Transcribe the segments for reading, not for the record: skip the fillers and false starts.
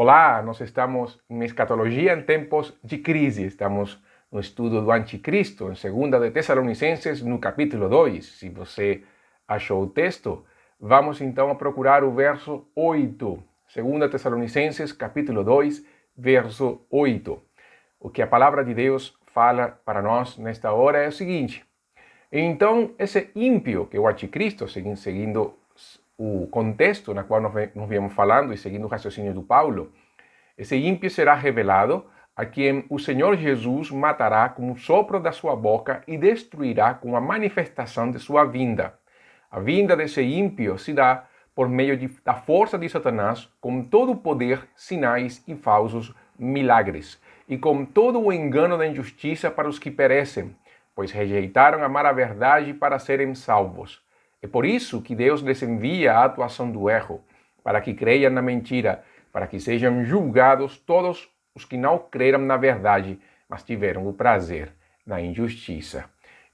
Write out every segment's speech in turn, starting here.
Olá, nós estamos em Escatologia em tempos de crise. Estamos no estudo do Anticristo, em 2 de Tessalonicenses, no capítulo 2. Se você achou o texto, vamos então a procurar o verso 8. 2 Tessalonicenses, capítulo 2, verso 8. O que a palavra de Deus fala para nós nesta hora é o seguinte. Então, esse ímpio, que é o Anticristo, seguindo o contexto na qual nós viemos falando e seguindo o raciocínio do Paulo, esse ímpio será revelado a quem o Senhor Jesus matará com o sopro da sua boca e destruirá com a manifestação de sua vinda. A vinda desse ímpio se dá por meio da força de Satanás, com todo o poder, sinais e falsos milagres, e com todo o engano da injustiça para os que perecem, pois rejeitaram amar a verdade para serem salvos. É por isso que Deus lhes envia a atuação do erro, para que creiam na mentira, para que sejam julgados todos os que não creram na verdade, mas tiveram o prazer na injustiça.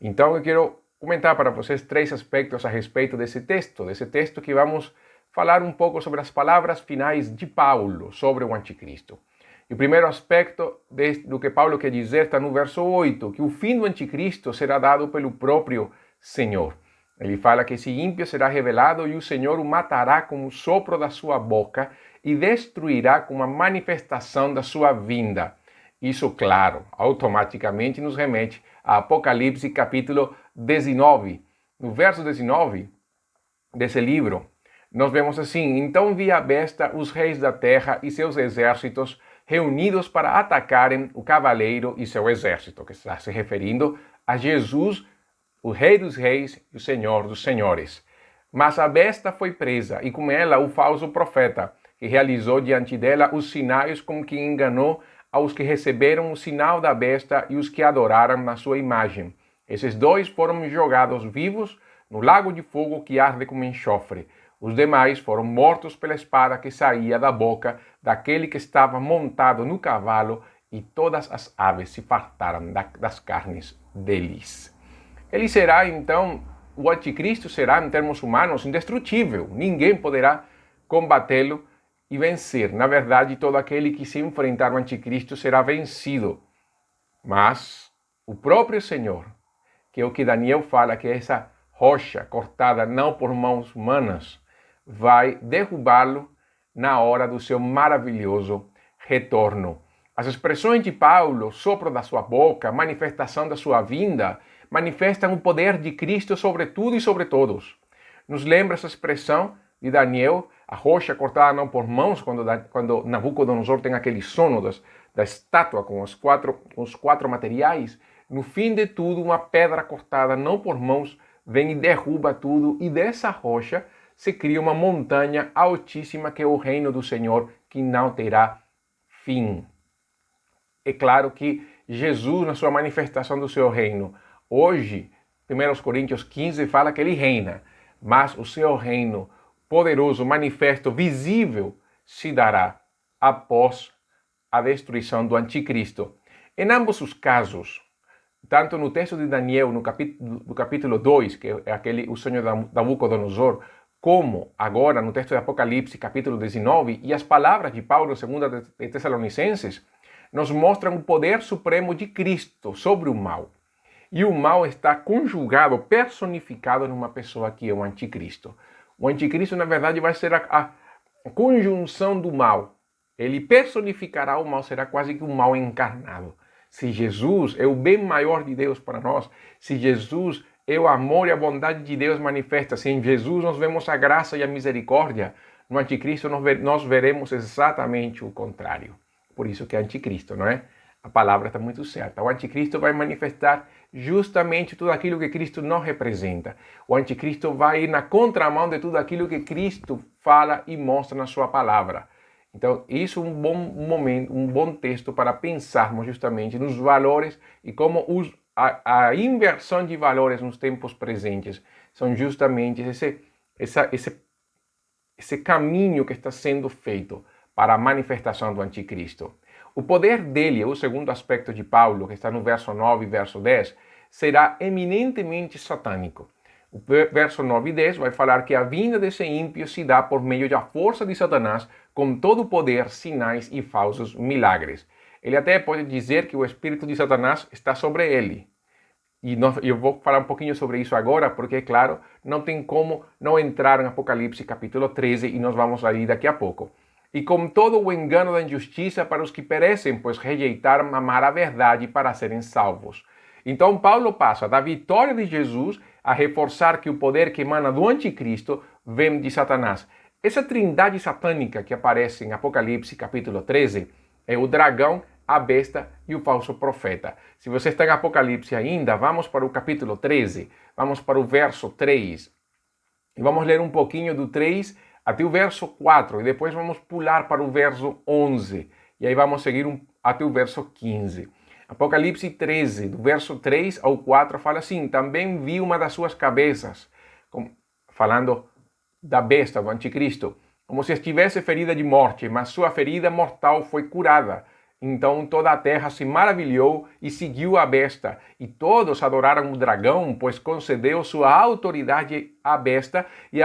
Então eu quero comentar para vocês 3 aspectos a respeito desse texto que vamos falar um pouco sobre as palavras finais de Paulo sobre o Anticristo. E o primeiro aspecto do que Paulo quer dizer está no verso 8, que o fim do Anticristo será dado pelo próprio Senhor. Ele fala que esse ímpio será revelado e o Senhor o matará com o sopro da sua boca e destruirá com a manifestação da sua vinda. Isso, claro, automaticamente nos remete a Apocalipse capítulo 19. No verso 19 desse livro, nós vemos assim: então vi à besta os reis da terra e seus exércitos reunidos para atacarem o cavaleiro e seu exército, que está se referindo a Jesus, o Rei dos Reis e o Senhor dos Senhores. Mas a besta foi presa, e com ela o falso profeta, que realizou diante dela os sinais com que enganou aos que receberam o sinal da besta e os que adoraram na sua imagem. Esses 2 foram jogados vivos no lago de fogo que arde como enxofre. Os demais foram mortos pela espada que saía da boca daquele que estava montado no cavalo, e todas as aves se fartaram das carnes deles. Ele será, então, o Anticristo será, em termos humanos, indestrutível. Ninguém poderá combatê-lo e vencer. Na verdade, todo aquele que se enfrentar ao Anticristo será vencido. Mas o próprio Senhor, que é o que Daniel fala, que é essa rocha cortada não por mãos humanas, vai derrubá-lo na hora do seu maravilhoso retorno. As expressões de Paulo, sopro da sua boca, manifestação da sua vinda, manifestam o poder de Cristo sobre tudo e sobre todos. Nos lembra essa expressão de Daniel, a rocha cortada não por mãos, quando Nabucodonosor tem aquele sono da estátua com os quatro materiais. No fim de tudo, uma pedra cortada não por mãos vem e derruba tudo, e dessa rocha se cria uma montanha altíssima que é o reino do Senhor, que não terá fim. É claro que Jesus, na sua manifestação do seu reino, hoje, 1 Coríntios 15 fala que ele reina, mas o seu reino poderoso, manifesto, visível, se dará após a destruição do Anticristo. Em ambos os casos, tanto no texto de Daniel, no capítulo 2, que é o sonho de Nabucodonosor, como agora no texto de Apocalipse, capítulo 19, e as palavras de Paulo, 2 de Tessalonicenses, nos mostram o poder supremo de Cristo sobre o mal. E o mal está conjugado, personificado numa pessoa que é o Anticristo. O Anticristo, na verdade, vai ser a conjunção do mal. Ele personificará o mal, será quase que um mal encarnado. Se Jesus é o bem maior de Deus para nós, se Jesus é o amor e a bondade de Deus manifesta, se em Jesus nós vemos a graça e a misericórdia, no Anticristo nós veremos exatamente o contrário. Por isso que é Anticristo, não é? A palavra está muito certa. O Anticristo vai manifestar justamente tudo aquilo que Cristo não representa. O Anticristo vai ir na contramão de tudo aquilo que Cristo fala e mostra na sua palavra. Então, isso é um bom momento, um bom texto para pensarmos justamente nos valores e como a inversão de valores nos tempos presentes são justamente esse caminho que está sendo feito para a manifestação do Anticristo. O poder dele, o segundo aspecto de Paulo, que está no verso 9 e verso 10, será eminentemente satânico. O verso 9 e 10 vai falar que a vinda desse ímpio se dá por meio da força de Satanás, com todo o poder, sinais e falsos milagres. Ele até pode dizer que o espírito de Satanás está sobre ele. E eu vou falar um pouquinho sobre isso agora, porque, claro, não tem como não entrar em Apocalipse capítulo 13 e nós vamos ali daqui a pouco. E com todo o engano da injustiça para os que perecem, pois rejeitaram amar a verdade para serem salvos. Então Paulo passa da vitória de Jesus a reforçar que o poder que emana do anticristo vem de Satanás. Essa trindade satânica que aparece em Apocalipse capítulo 13 é o dragão, a besta e o falso profeta. Se você está em Apocalipse ainda, vamos para o capítulo 13, vamos para o verso 3. E vamos ler um pouquinho do 3 até o verso 4, e depois vamos pular para o verso 11, e aí vamos seguir até o verso 15. Apocalipse 13, do verso 3 ao 4, fala assim: também vi uma das suas cabeças, falando da besta, do anticristo, como se estivesse ferida de morte, mas sua ferida mortal foi curada. Então toda a terra se maravilhou e seguiu a besta, e todos adoraram o dragão, pois concedeu sua autoridade à besta, e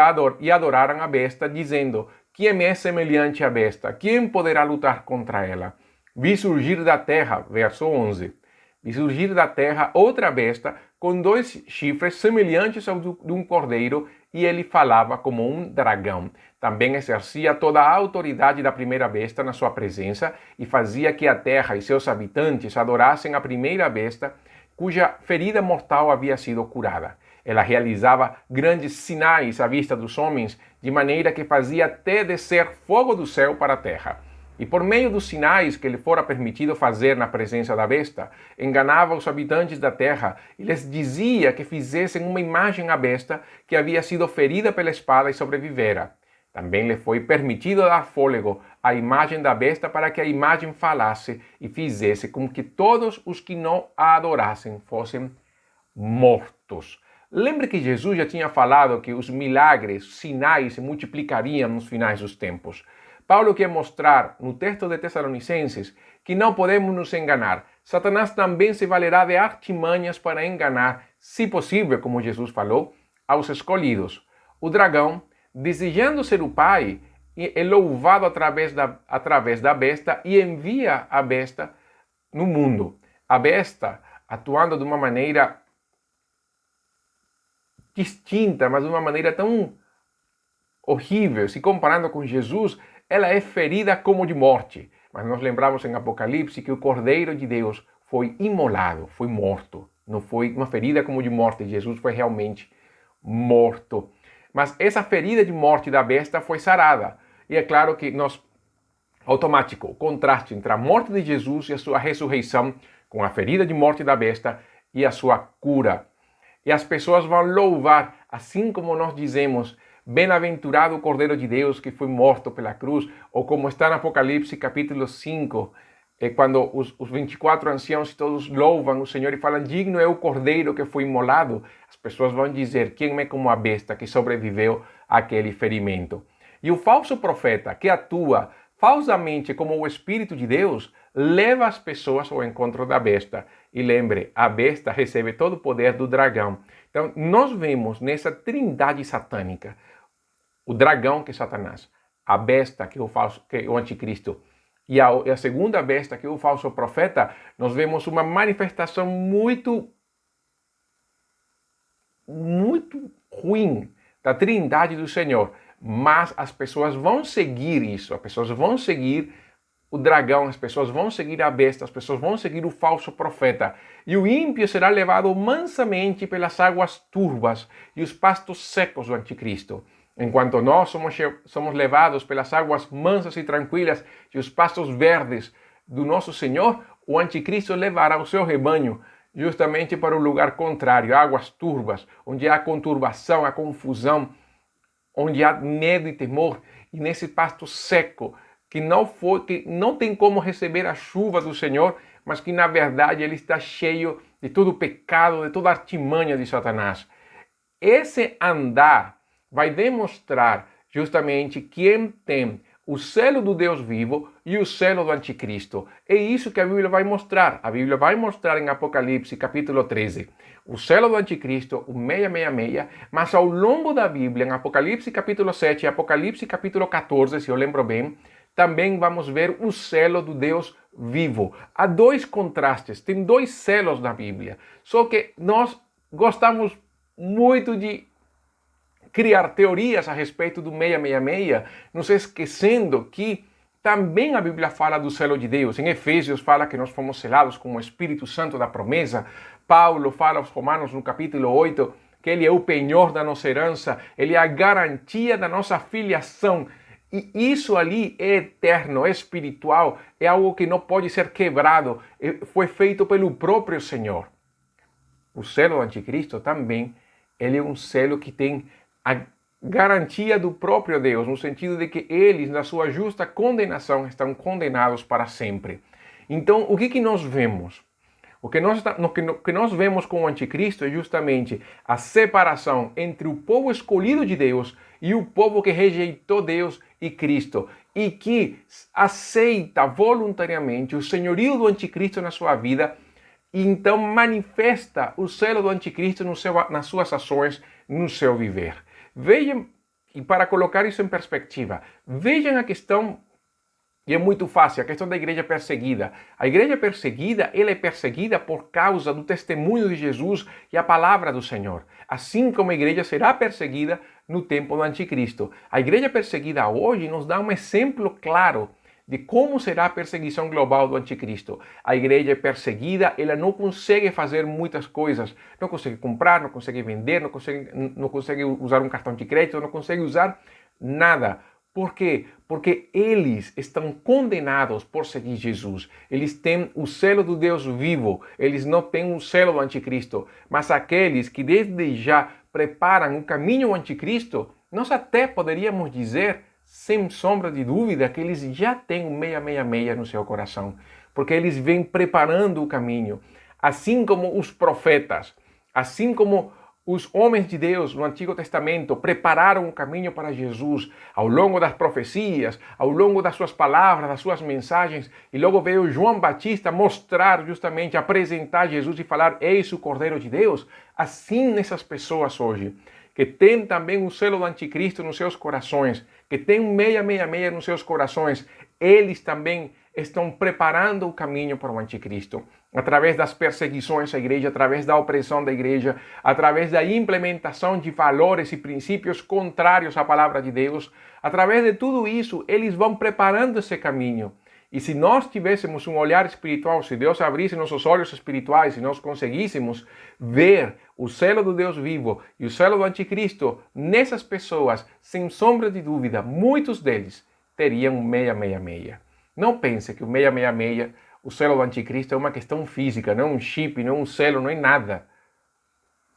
adoraram a besta, dizendo: quem é semelhante à besta? Quem poderá lutar contra ela? Vi surgir da terra, verso 11, vi surgir da terra outra besta, com 2 chifres semelhantes ao de um cordeiro, e ele falava como um dragão. Também exercia toda a autoridade da primeira besta na sua presença e fazia que a terra e seus habitantes adorassem a primeira besta, cuja ferida mortal havia sido curada. Ela realizava grandes sinais à vista dos homens, de maneira que fazia até descer fogo do céu para a terra. E por meio dos sinais que lhe fora permitido fazer na presença da besta, enganava os habitantes da terra e lhes dizia que fizessem uma imagem à besta que havia sido ferida pela espada e sobrevivera. Também lhe foi permitido dar fôlego à imagem da besta para que a imagem falasse e fizesse com que todos os que não a adorassem fossem mortos. Lembre que Jesus já tinha falado que os milagres, sinais se multiplicariam nos finais dos tempos. Paulo quer mostrar no texto de Tessalonicenses que não podemos nos enganar. Satanás também se valerá de artimanhas para enganar, se possível, como Jesus falou, aos escolhidos. O dragão, desejando ser o pai, é louvado através da besta e envia a besta no mundo. A besta, atuando de uma maneira distinta, mas de uma maneira tão horrível, se comparando com Jesus, ela é ferida como de morte. Mas nós lembramos em Apocalipse que o Cordeiro de Deus foi imolado, foi morto. Não foi uma ferida como de morte, Jesus foi realmente morto. Mas essa ferida de morte da besta foi sarada. E é claro que automático, o contraste entre a morte de Jesus e a sua ressurreição, com a ferida de morte da besta e a sua cura. E as pessoas vão louvar, assim como nós dizemos: bem-aventurado o Cordeiro de Deus que foi morto pela cruz, ou como está no Apocalipse capítulo 5, quando os 24 anciãos todos louvam o Senhor e falam: digno é o Cordeiro que foi imolado. As pessoas vão dizer: quem é como a besta que sobreviveu àquele ferimento? E o falso profeta que atua falsamente como o Espírito de Deus leva as pessoas ao encontro da besta. E lembre, a besta recebe todo o poder do dragão. Então, nós vemos nessa trindade satânica o dragão, que é Satanás, a besta, que é o anticristo, e a segunda besta, que é o falso profeta. Nós vemos uma manifestação muito ruim da trindade do Senhor. Mas as pessoas vão seguir isso, as pessoas vão seguir o dragão, as pessoas vão seguir a besta, as pessoas vão seguir o falso profeta. E o ímpio será levado mansamente pelas águas turvas e os pastos secos do anticristo. Enquanto nós somos levados pelas águas mansas e tranquilas e os pastos verdes do nosso Senhor, o anticristo levará o seu rebanho justamente para o lugar contrário, águas turvas, onde há conturbação, há confusão, onde há medo e temor, e nesse pasto seco, que não tem como receber a chuva do Senhor, mas que na verdade ele está cheio de todo o pecado, de toda a artimanha de Satanás. Esse andar vai demonstrar justamente quem tem o selo do Deus vivo e o selo do anticristo. É isso que a Bíblia vai mostrar. A Bíblia vai mostrar em Apocalipse, capítulo 13, o selo do anticristo, o 666, mas ao longo da Bíblia, em Apocalipse, capítulo 7 e Apocalipse, capítulo 14, se eu lembro bem, também vamos ver o selo do Deus vivo. Há dois contrastes, tem dois selos na Bíblia. Só que nós gostamos muito de criar teorias a respeito do 666, nos esquecendo que também a Bíblia fala do selo de Deus. Em Efésios fala que nós fomos selados com o Espírito Santo da promessa. Paulo fala aos Romanos no capítulo 8 que ele é o penhor da nossa herança, ele é a garantia da nossa filiação. E isso ali é eterno, é espiritual, é algo que não pode ser quebrado, foi feito pelo próprio Senhor. O selo do anticristo também, ele é um selo que tem a garantia do próprio Deus, no sentido de que eles, na sua justa condenação, estão condenados para sempre. Então, o que nós vemos? O que nós vemos com o anticristo é justamente a separação entre o povo escolhido de Deus e o povo que rejeitou Deus e Cristo, e que aceita voluntariamente o senhorio do anticristo na sua vida, e então manifesta o selo do anticristo nas suas ações, no seu viver. Vejam, e para colocar isso em perspectiva, vejam a questão, e é muito fácil, a questão da igreja perseguida. A igreja perseguida, ela é perseguida por causa do testemunho de Jesus e a palavra do Senhor. Assim como a igreja será perseguida no tempo do anticristo. A igreja perseguida hoje nos dá um exemplo claro de como será a perseguição global do anticristo. A igreja é perseguida, ela não consegue fazer muitas coisas. Não consegue comprar, não consegue vender, não consegue usar um cartão de crédito, não consegue usar nada. Por quê? Porque eles estão condenados por seguir Jesus. Eles têm o selo do Deus vivo, eles não têm o selo do anticristo. Mas aqueles que desde já preparam o caminho ao anticristo, nós até poderíamos dizer, sem sombra de dúvida, que eles já têm o 666 no seu coração, porque eles vêm preparando o caminho. Assim como os profetas, assim como os homens de Deus no Antigo Testamento prepararam o caminho para Jesus ao longo das profecias, ao longo das suas palavras, das suas mensagens, e logo veio João Batista mostrar justamente, apresentar Jesus e falar, eis o Cordeiro de Deus. Assim nessas pessoas hoje, que têm também o selo do anticristo nos seus corações, que têm um 666 nos seus corações, eles também estão preparando o caminho para o anticristo. Através das perseguições à igreja, através da opressão da igreja, através da implementação de valores e princípios contrários à palavra de Deus, através de tudo isso, eles vão preparando esse caminho. E se nós tivéssemos um olhar espiritual, se Deus abrisse nossos olhos espirituais, se nós conseguíssemos ver o selo do Deus vivo e o selo do anticristo nessas pessoas, sem sombra de dúvida, muitos deles teriam um 666. Não pense que o 666, o selo do anticristo, é uma questão física, não é um chip, não é um selo, não é nada.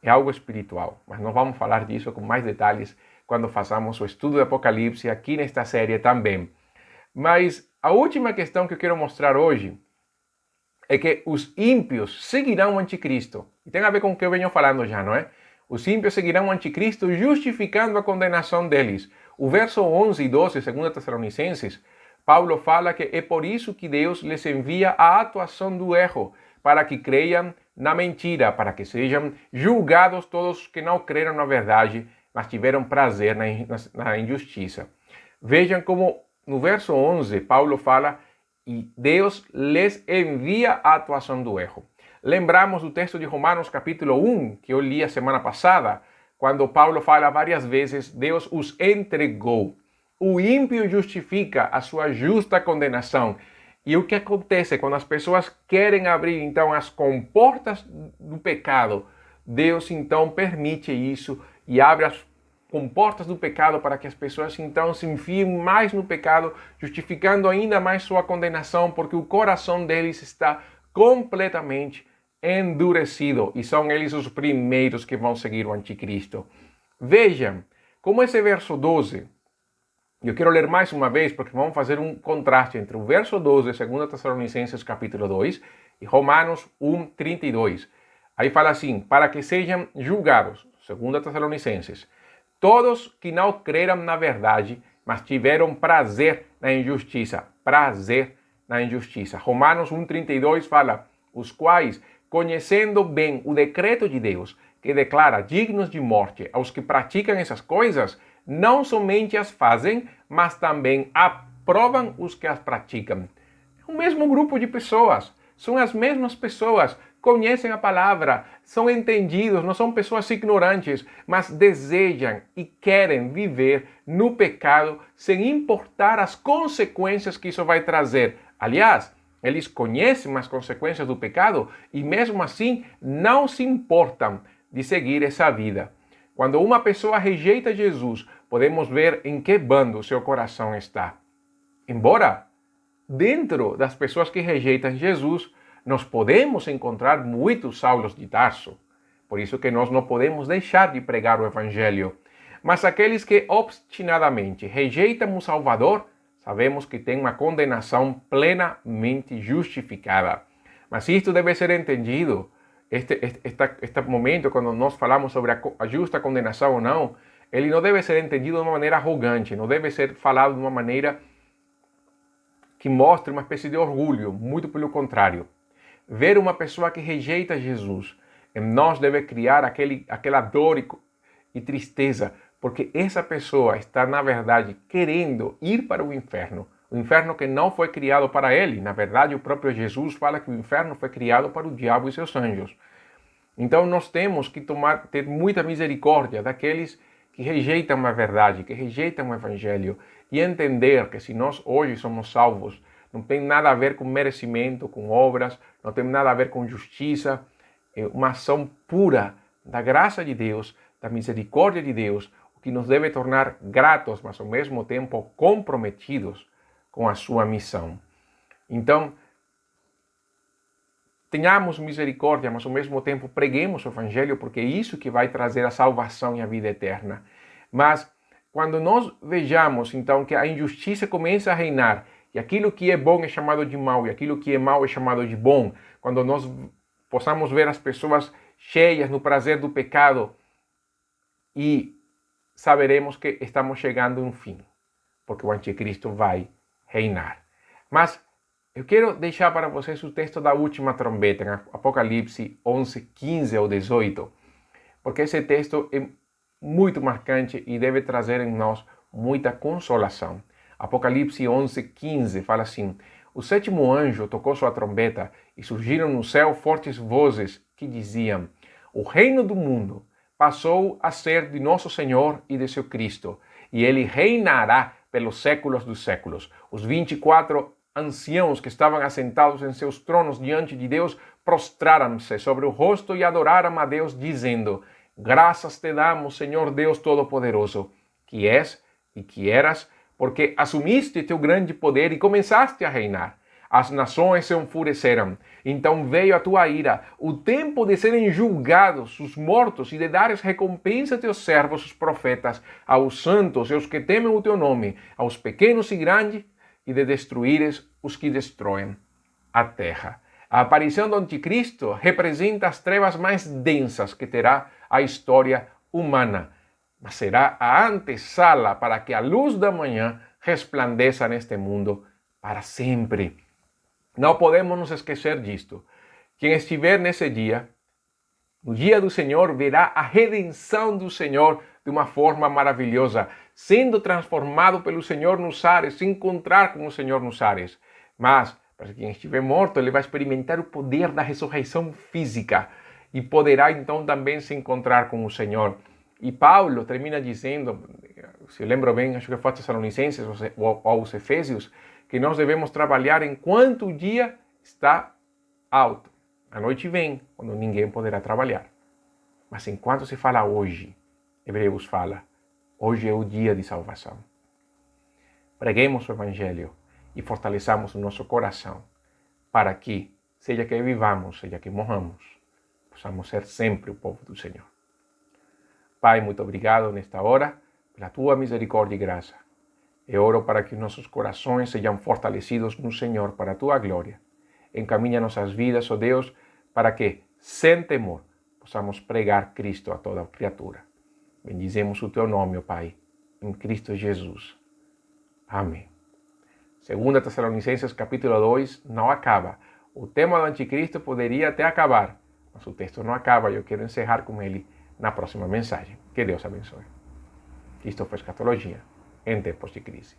É algo espiritual. Mas nós vamos falar disso com mais detalhes quando façamos o estudo do Apocalipse aqui nesta série também. Mas a última questão que eu quero mostrar hoje é que os ímpios seguirão o anticristo. E tem a ver com o que eu venho falando já, não é? Os ímpios seguirão o anticristo justificando a condenação deles. O verso 11 e 12, 2 Tessalonicenses, Paulo fala que é por isso que Deus lhes envia a atuação do erro, para que creiam na mentira, para que sejam julgados todos que não creram na verdade, mas tiveram prazer na injustiça. Vejam como no verso 11, Paulo fala e Deus lhes envia a atuação do erro. Lembramos do texto de Romanos capítulo 1, que eu li a semana passada, quando Paulo fala várias vezes, Deus os entregou. O ímpio justifica a sua justa condenação. E o que acontece quando as pessoas querem abrir então as comportas do pecado? Deus então permite isso e abre as comportas do pecado para que as pessoas então se enfiem mais no pecado, justificando ainda mais sua condenação, porque o coração deles está completamente endurecido e são eles os primeiros que vão seguir o anticristo. Vejam como esse verso 12, eu quero ler mais uma vez porque vamos fazer um contraste entre o verso 12 de 2 Tessalonicenses capítulo 2 e Romanos 1, 32. Aí fala assim, para que sejam julgados, 2 Tessalonicenses, todos que não creram na verdade, mas tiveram prazer na injustiça, prazer na injustiça. Romanos 1,32 fala, os quais, conhecendo bem o decreto de Deus, que declara dignos de morte aos que praticam essas coisas, não somente as fazem, mas também aprovam os que as praticam. É o mesmo grupo de pessoas, são as mesmas pessoas, conhecem a palavra, são entendidos, não são pessoas ignorantes, mas desejam e querem viver no pecado sem importar as consequências que isso vai trazer. Aliás, eles conhecem as consequências do pecado e mesmo assim não se importam de seguir essa vida. Quando uma pessoa rejeita Jesus, podemos ver em que bando seu coração está. Embora dentro das pessoas que rejeitam Jesus, nós podemos encontrar muitos Saulos de Tarso. Por isso que nós não podemos deixar de pregar o Evangelho. Mas aqueles que obstinadamente rejeitam o Salvador, sabemos que têm uma condenação plenamente justificada. Mas isto deve ser entendido. Este momento, quando nós falamos sobre a justa condenação ou não, ele não deve ser entendido de uma maneira arrogante, não deve ser falado de uma maneira que mostre uma espécie de orgulho, muito pelo contrário. Ver uma pessoa que rejeita Jesus em nós deve criar aquela dor e tristeza, porque essa pessoa está, na verdade, querendo ir para o inferno que não foi criado para ele. Na verdade, o próprio Jesus fala que o inferno foi criado para o diabo e seus anjos. Então, nós temos que ter muita misericórdia daqueles que rejeitam a verdade, que rejeitam o Evangelho, e entender que se nós hoje somos salvos, não tem nada a ver com merecimento, com obras, não tem nada a ver com justiça, é uma ação pura da graça de Deus, da misericórdia de Deus, o que nos deve tornar gratos, mas ao mesmo tempo comprometidos com a sua missão. Então, tenhamos misericórdia, mas ao mesmo tempo preguemos o Evangelho, porque é isso que vai trazer a salvação e a vida eterna. Mas quando nós vejamos, então, que a injustiça começa a reinar, e aquilo que é bom é chamado de mal, e aquilo que é mal é chamado de bom, quando nós possamos ver as pessoas cheias no prazer do pecado, e saberemos que estamos chegando a um fim, porque o anticristo vai reinar. Mas eu quero deixar para vocês o texto da última trombeta, em Apocalipse 11, 15 ao 18, porque esse texto é muito marcante e deve trazer em nós muita consolação. Apocalipse 11, 15 fala assim: o sétimo anjo tocou sua trombeta e surgiram no céu fortes vozes que diziam: o reino do mundo passou a ser de nosso Senhor e de seu Cristo, e ele reinará pelos séculos dos séculos. Os 24 anciãos que estavam assentados em seus tronos diante de Deus prostraram-se sobre o rosto e adoraram a Deus, dizendo: graças te damos, Senhor Deus Todo-Poderoso, que és e que eras, porque assumiste teu grande poder e começaste a reinar. As nações se enfureceram. Então veio a tua ira, o tempo de serem julgados os mortos e de dares recompensa a teus servos, os profetas, aos santos e aos que temem o teu nome, aos pequenos e grandes, e de destruíres os que destroem a terra. A aparição do anticristo representa as trevas mais densas que terá a história humana, mas será a antessala para que a luz da manhã resplandeça neste mundo para sempre. Não podemos nos esquecer disto. Quem estiver nesse dia, no dia do Senhor, verá a redenção do Senhor de uma forma maravilhosa, sendo transformado pelo Senhor nos ares, se encontrar com o Senhor nos ares. Mas, para quem estiver morto, ele vai experimentar o poder da ressurreição física e poderá então também se encontrar com o Senhor. E Paulo termina dizendo, se eu lembro bem, acho que foi aos Tessalonicenses ou aos Efésios, que nós devemos trabalhar enquanto o dia está alto. A noite vem, quando ninguém poderá trabalhar. Mas enquanto se fala hoje, Hebreus fala, hoje é o dia de salvação. Preguemos o Evangelho e fortaleçamos o nosso coração para que, seja que vivamos, seja que morramos, possamos ser sempre o povo do Senhor. Pai, muito obrigado nesta hora pela tua misericórdia e graça. Eu oro para que nossos corações sejam fortalecidos no Senhor para a tua glória. Encaminha nossas vidas, ó Deus, para que, sem temor, possamos pregar Cristo a toda criatura. Bendizemos o teu nome, ó Pai, em Cristo Jesus. Amém. Segunda Tessalonicenses capítulo 2 não acaba. O tema do anticristo poderia até acabar, mas o texto não acaba. Eu quero encerrar com ele na próxima mensagem. Que Deus abençoe. Isto foi Escatologia em tempos de crise.